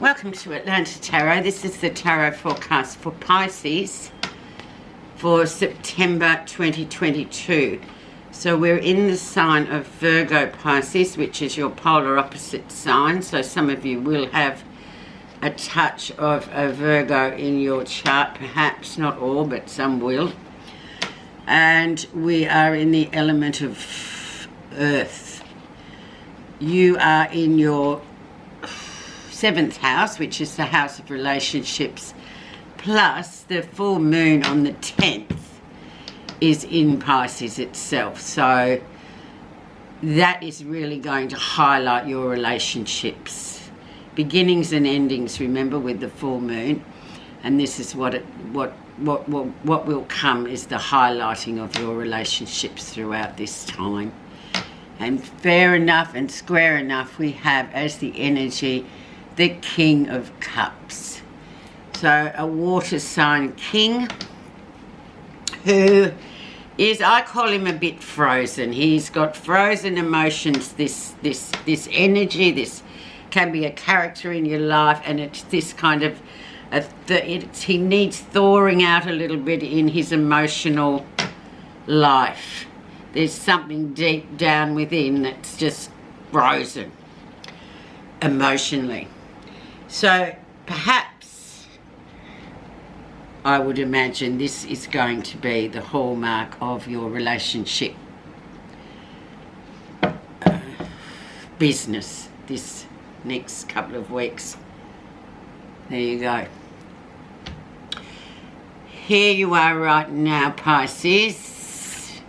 Welcome to Atlanta Tarot. This is the tarot forecast for Pisces for September 2022. So we're in the sign of Virgo Pisces, which is your polar opposite sign. So some of you will have a touch of a Virgo in your chart, perhaps not all, but some will. And we are in the element of Earth. You are in your 7th house, which is the house of relationships, plus the full moon on the 10th is in Pisces itself. So that is really going to highlight your relationships, beginnings and endings, remember, with the full moon. And this is what will come is the highlighting of your relationships throughout this time. And fair enough and square enough, we have as the energy the King of Cups. So a water sign king who is, I call him a bit frozen. He's got frozen emotions, this energy. This can be a character in your life, and it's this kind of he needs thawing out a little bit in his emotional life. There's something deep down within that's just frozen emotionally. So perhaps I would imagine this is going to be the hallmark of your relationship business this next couple of weeks. There you go. Here you are right now, Pisces,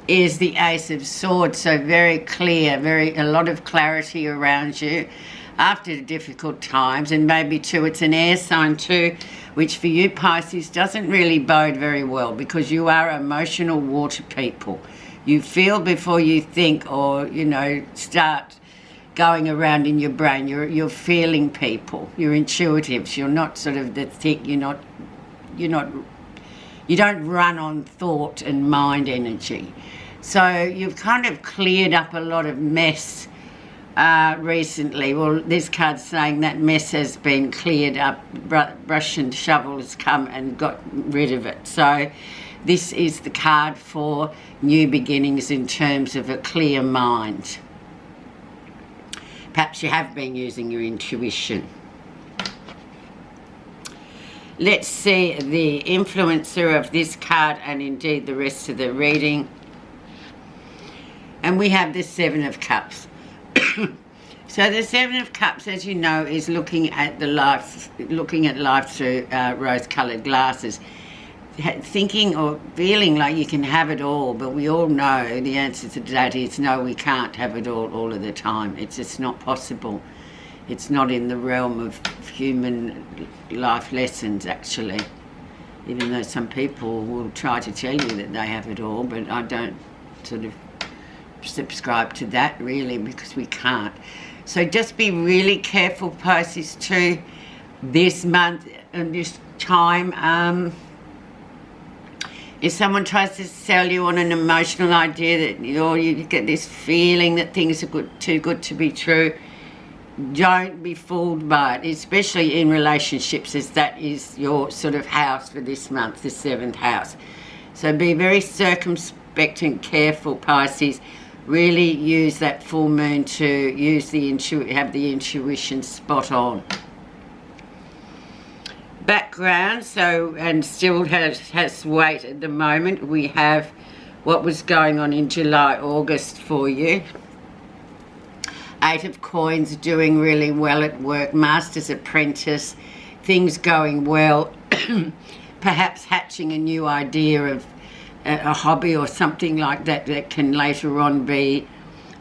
is the Ace of Swords. So very clear, a lot of clarity around you after difficult times. And maybe too, it's an air sign too, which for you, Pisces, doesn't really bode very well, because you are emotional water people. You feel before you think, or, you know, start going around in your brain. You're feeling people. You're intuitives. You're not sort of the thick. You don't run on thought and mind energy. So you've kind of cleared up a lot of mess recently. Well, this card's saying that mess has been cleared up. Brush and shovel has come and got rid of it. So this is the card for new beginnings in terms of a clear mind. Perhaps you have been using your intuition. Let's see the influencer of this card and indeed the rest of the reading. And we have the Seven of Cups. So the Seven of Cups, as you know, is looking at life through rose-coloured glasses. Thinking or feeling like you can have it all, but we all know the answer to that is no, we can't have it all of the time. It's just not possible. It's not in the realm of human life lessons, actually. Even though some people will try to tell you that they have it all, but I don't sort of subscribe to that, really, because we can't. So just be really careful, Pisces, too, this month and this time. If someone tries to sell you on an emotional idea that you get this feeling that things are too good to be true, don't be fooled by it, especially in relationships, as that is your sort of house for this month, the 7th house. So be very circumspect and careful, Pisces. Really use that full moon to have the intuition spot on. Background, so, and still has weight at the moment. We have what was going on in July, August for you. 8 of Coins, doing really well at work. Master's Apprentice, things going well. Perhaps hatching a new idea of a hobby or something like that that can later on be,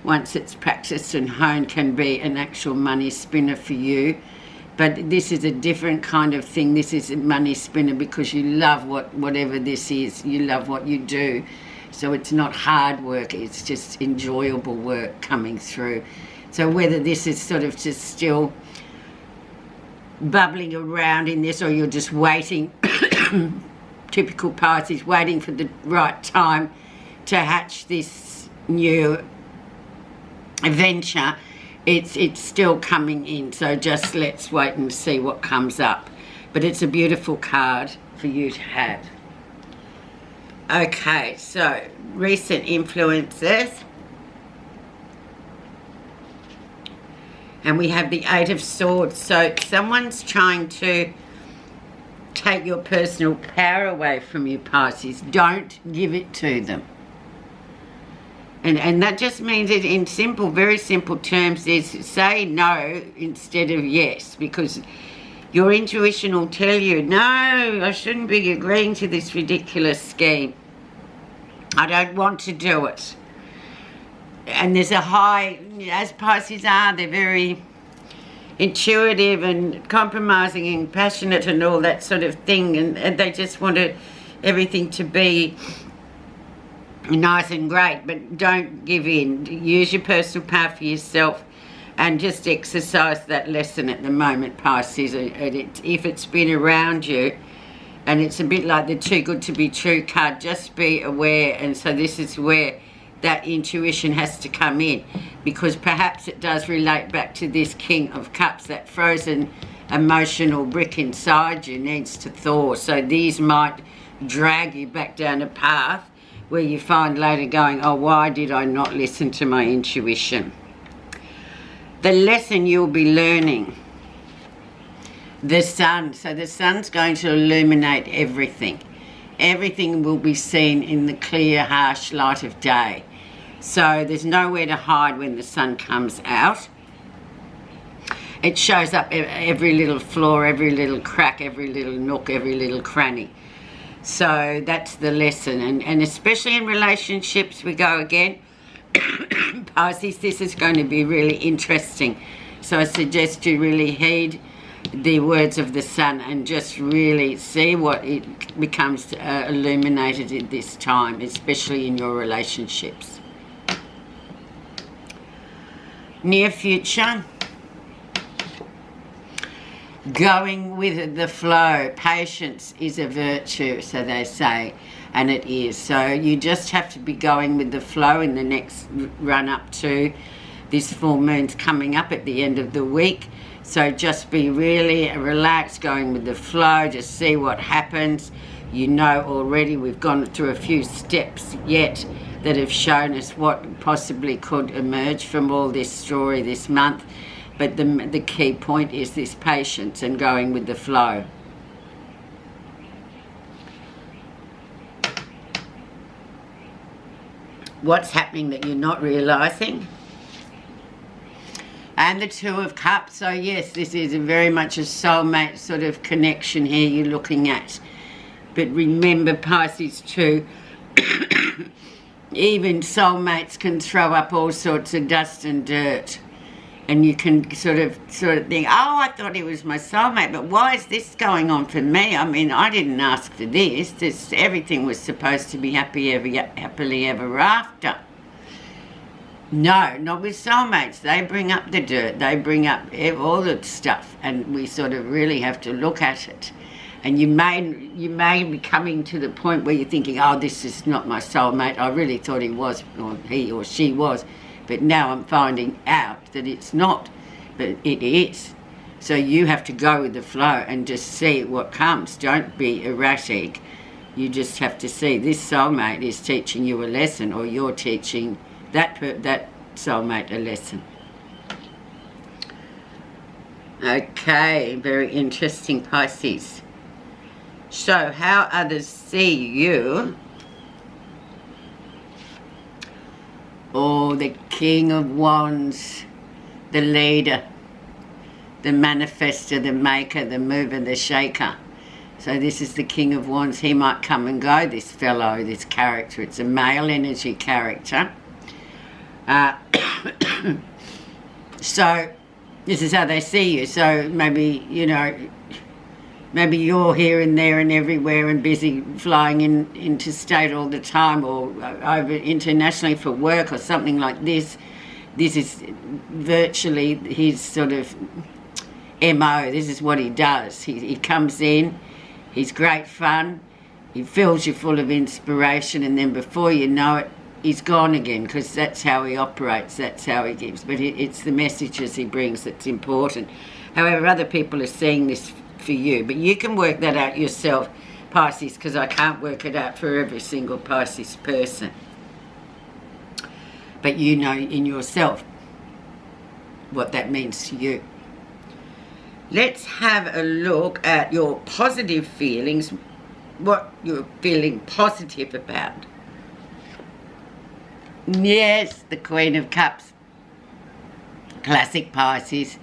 once it's practiced and honed, can be an actual money spinner for you. But this is a different kind of thing. This is a money spinner because you love whatever this is. You love what you do. So it's not hard work. It's just enjoyable work coming through. So whether this is sort of just still bubbling around in this, or you're just waiting, typical Pisces, waiting for the right time to hatch this new venture, it's still coming in, so just let's wait and see what comes up. But it's a beautiful card for you to have. Okay, so recent influences. And we have the Eight of Swords. So someone's trying to take your personal power away from you, Pisces. Don't give it to them. And that just means it in simple, very simple terms is say no instead of yes, because your intuition will tell you, no, I shouldn't be agreeing to this ridiculous scheme. I don't want to do it. And there's a high, as Pisces are, they're very intuitive and compromising and passionate and all that sort of thing, and they just want everything to be nice and great, but don't give in. Use your personal power for yourself and just exercise that lesson at the moment, Pisces. If it's been around you, and it's a bit like the too good to be true card, just be aware. And so this is where that intuition has to come in, because perhaps it does relate back to this King of Cups. That frozen emotional brick inside you needs to thaw. So these might drag you back down a path where you find later going, oh, why did I not listen to my intuition? The lesson you'll be learning. The sun. So the sun's going to illuminate everything. Everything will be seen in the clear, harsh light of day. So there's nowhere to hide when the sun comes out. It shows up every little flaw, every little crack, every little nook, every little cranny. So that's the lesson. And especially in relationships, we go again. Pisces, this is going to be really interesting. So I suggest you really heed the words of the sun and just really see what it becomes illuminated at this time, especially in your relationships. Near future. Going with the flow. Patience is a virtue, so they say, and it is. So you just have to be going with the flow in the next run up to this full moon's coming up at the end of the week. So just be really relaxed, going with the flow, just see what happens. You know already we've gone through a few steps yet that have shown us what possibly could emerge from all this story this month. But the key point is this patience and going with the flow. What's happening that you're not realising? And the Two of Cups. So yes, this is very much a soulmate sort of connection here you're looking at. But remember, Pisces too, even soulmates can throw up all sorts of dust and dirt. And you can sort of think, oh, I thought he was my soulmate, but why is this going on for me? I mean, I didn't ask for this. Everything was supposed to be happily ever after. No, not with soulmates. They bring up the dirt. They bring up all the stuff, and we sort of really have to look at it. And you may be coming to the point where you're thinking, oh, this is not my soulmate. I really thought he was, or he or she was. But now I'm finding out that it's not, but it is. So you have to go with the flow and just see what comes. Don't be erratic. You just have to see this soulmate is teaching you a lesson, or you're teaching that soulmate a lesson. Okay, very interesting, Pisces. So how others see you. Oh, the King of Wands, the leader, the manifester, the maker, the mover, the shaker. So this is the King of Wands. He might come and go, this fellow, this character. It's a male energy character. So this is how they see you. So maybe, you know, maybe you're here and there and everywhere and busy flying interstate all the time, or over internationally for work or something like this. This is virtually his sort of MO. This is what he does. He comes in, he's great fun, he fills you full of inspiration, and then before you know it, he's gone again, because that's how he operates, that's how he gives. But it's the messages he brings that's important. However, other people are seeing this for you, but you can work that out yourself, Pisces, because I can't work it out for every single Pisces person. But you know in yourself what that means to you. Let's have a look at your positive feelings, what you're feeling positive about. Yes, the Queen of Cups. Classic Pisces.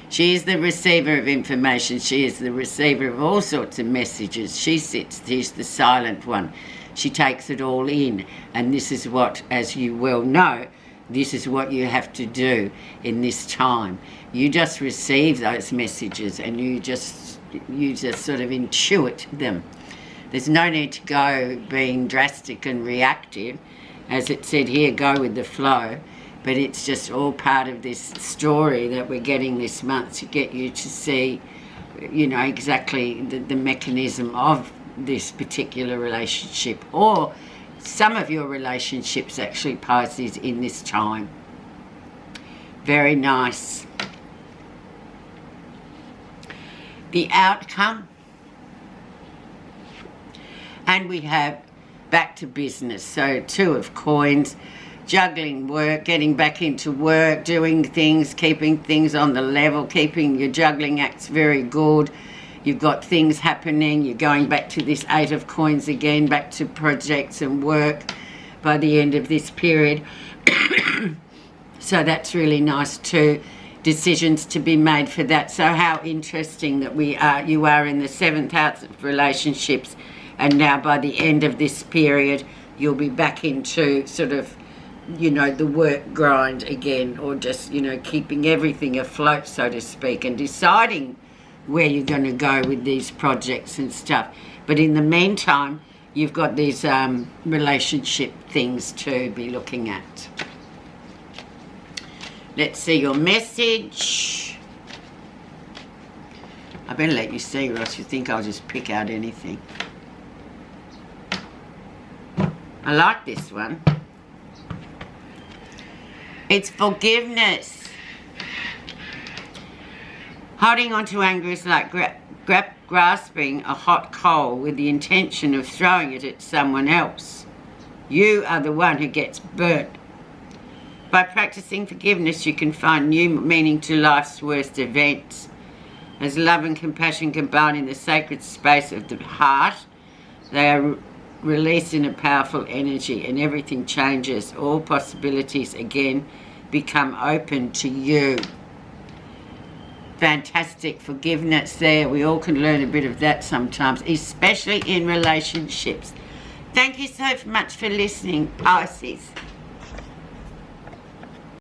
She is the receiver of information. She is the receiver of all sorts of messages. She's the silent one. She takes it all in. And this is what, as you well know, this is what you have to do in this time. You just receive those messages and you just sort of intuit them. There's no need to go being drastic and reactive. As it said here, go with the flow. But it's just all part of this story that we're getting this month to get you to see, you know, exactly the mechanism of this particular relationship, or some of your relationships actually, Pisces, in this time. Very nice. The outcome. And we have back to business. So 2 of coins. Juggling work, getting back into work, doing things, keeping things on the level, keeping your juggling acts very good. You've got things happening. You're going back to this 8 of coins again, back to projects and work by the end of this period. So that's really nice too. Decisions to be made for that. So how interesting that you are in the 7th house of relationships, and now by the end of this period, you'll be back into sort of, you know, the work grind again, or just, you know, keeping everything afloat, so to speak, and deciding where you're going to go with these projects and stuff. But in the meantime, you've got these relationship things to be looking at. Let's see your message. I better let you see, or else you think I'll just pick out anything. I like this one. It's forgiveness. Holding on to anger is like grasping a hot coal with the intention of throwing it at someone else. You are the one who gets burnt. By practicing forgiveness, you can find new meaning to life's worst events. As love and compassion combine in the sacred space of the heart, they are released in a powerful energy, and everything changes. All possibilities again become open to you. Fantastic forgiveness there. We all can learn a bit of that sometimes, especially in relationships. Thank you so much for listening, Pisces.